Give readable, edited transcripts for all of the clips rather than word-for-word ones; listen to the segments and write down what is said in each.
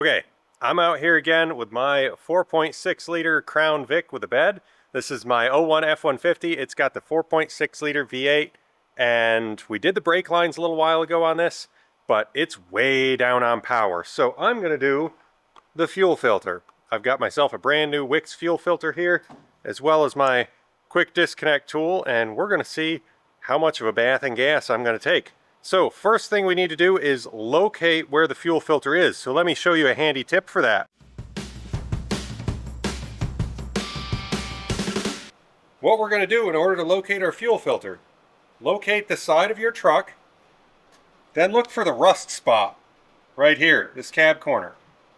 Okay, I'm out here again with my 4.6 liter Crown Vic with a bed. This is my '01 F150. It's got the 4.6 liter V8, and we did the brake lines a little while ago on this, but it's way down on power. So I'm going to do the fuel filter. I've got myself a brand new Wix fuel filter here, as well as my quick disconnect tool, and we're going to see how much of a bath in gas I'm going to take. So first thing we need to do is locate where the fuel filter is. So let me show you a handy tip for that. What we're going to do in order to locate our fuel filter, locate the side of your truck, then look for the rust spot right here, this cab corner.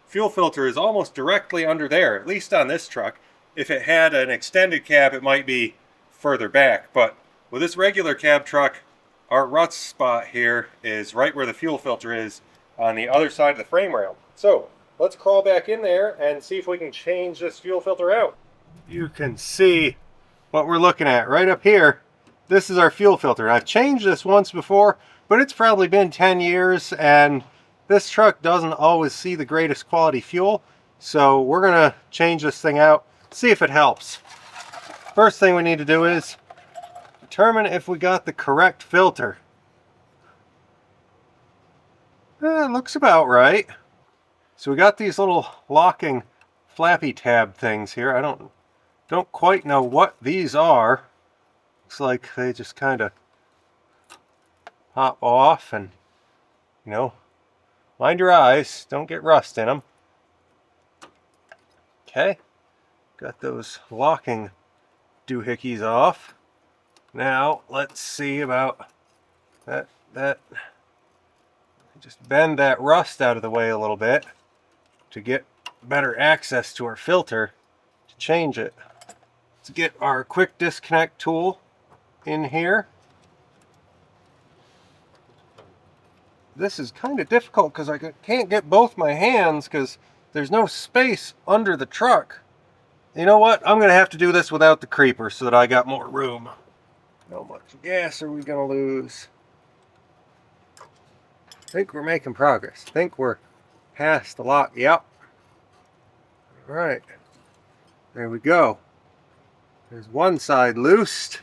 Fuel filter is almost directly under there, at least on this truck. If it had an extended cab, it might be further back, but with this regular cab truck, our rust spot here is right where the fuel filter is on the other side of the frame rail. So let's crawl back in there and see if we can change this fuel filter out. You can see what we're looking at right up here. This is our fuel filter. I've changed this once before, but it's probably been 10 years and this truck doesn't always see the greatest quality fuel. So we're gonna change this thing out, see if it helps. First thing we need to do is determine if we got the correct filter. It looks about right. So we got these little locking flappy tab things here. I don't quite know what these are. Looks like they just kind of pop off, and you know, mind your eyes, don't get rust in them. Okay, got those locking doohickeys off. Now let's see about that. Just bend that rust out of the way a little bit to get better access to our filter to change it. Let's get our quick disconnect tool in here. This is kind of difficult because I can't get both my hands because there's no space under the truck. You know what? I'm going to have to do this without the creeper so that I got more room. How much gas are we going to lose? I think we're making progress. I think we're past the lock. Yep. All right. There we go. There's one side loosed.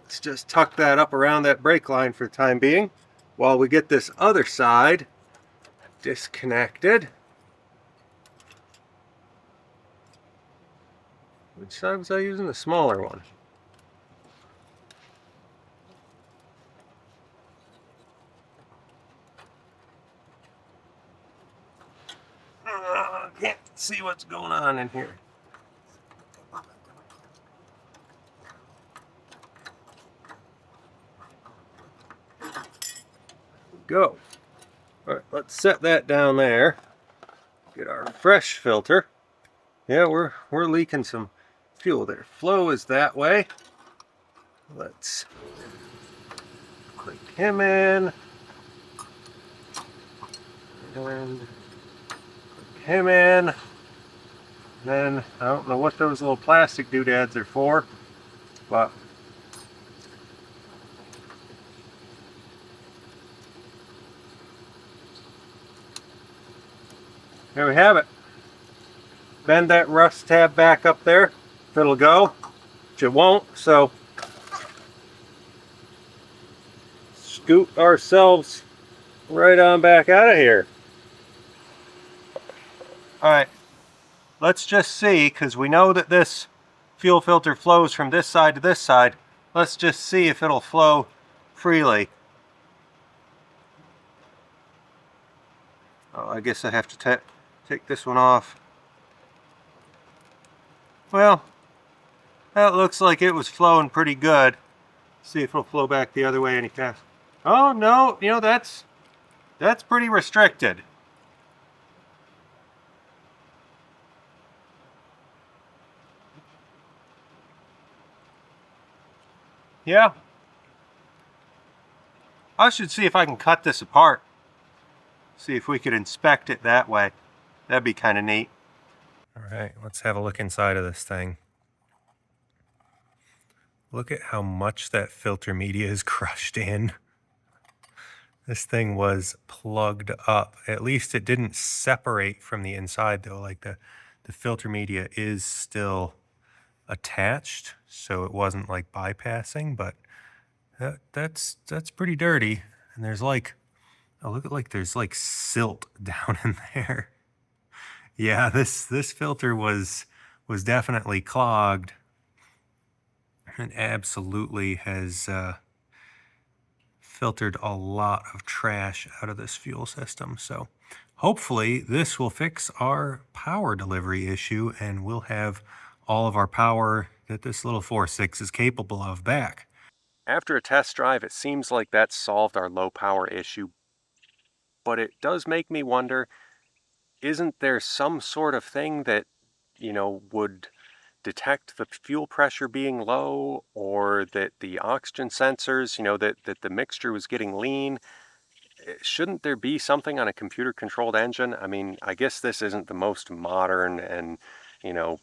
Let's just tuck that up around that brake line for the time being while we get this other side disconnected. Which side was I using? The smaller one. Can't see what's going on in here. Go. All right, let's set that down there. Get our fresh filter. Yeah, we're leaking some fuel there. Flow is that way. Let's click him in. And click him in. Then I don't know what those little plastic doodads are for, but there we have it. Bend that rust tab back up there if it'll go, which it won't, so scoot ourselves right on back out of here. Alright, let's just see, because we know that this fuel filter flows from this side to this side. Let's just see if it'll flow freely. Oh, I guess I have to take this one off. Well, that looks like it was flowing pretty good. See if it'll flow back the other way any faster. Oh no, you know, that's pretty restricted. Yeah. I should see if I can cut this apart. See if we could inspect it that way. That'd be kind of neat. All right, let's have a look inside of this thing. Look at how much that filter media is crushed in. This thing was plugged up. At least it didn't separate from the inside though. Like the filter media is still attached, so it wasn't like bypassing, but that's pretty dirty. And there's like, oh, look at, like, there's like silt down in there. Yeah, this filter was definitely clogged. It absolutely has filtered a lot of trash out of this fuel system. So hopefully this will fix our power delivery issue and we'll have all of our power that this little 4.6 is capable of back. After a test drive, it seems like that solved our low power issue, but it does make me wonder, isn't there some sort of thing that, would detect the fuel pressure being low, or that the oxygen sensors, that the mixture was getting lean? Shouldn't there be something on a computer controlled engine? I mean, I guess this isn't the most modern and, you know,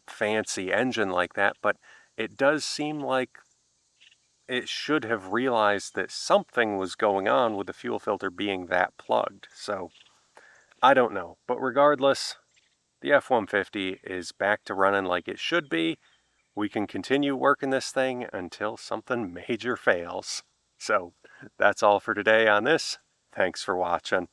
fancy engine like that, but it does seem like it should have realized that something was going on with the fuel filter being that plugged. So I don't know, but regardless, the F-150 is back to running like it should be. We can continue working this thing until something major fails. So that's all for today on this. Thanks for watching.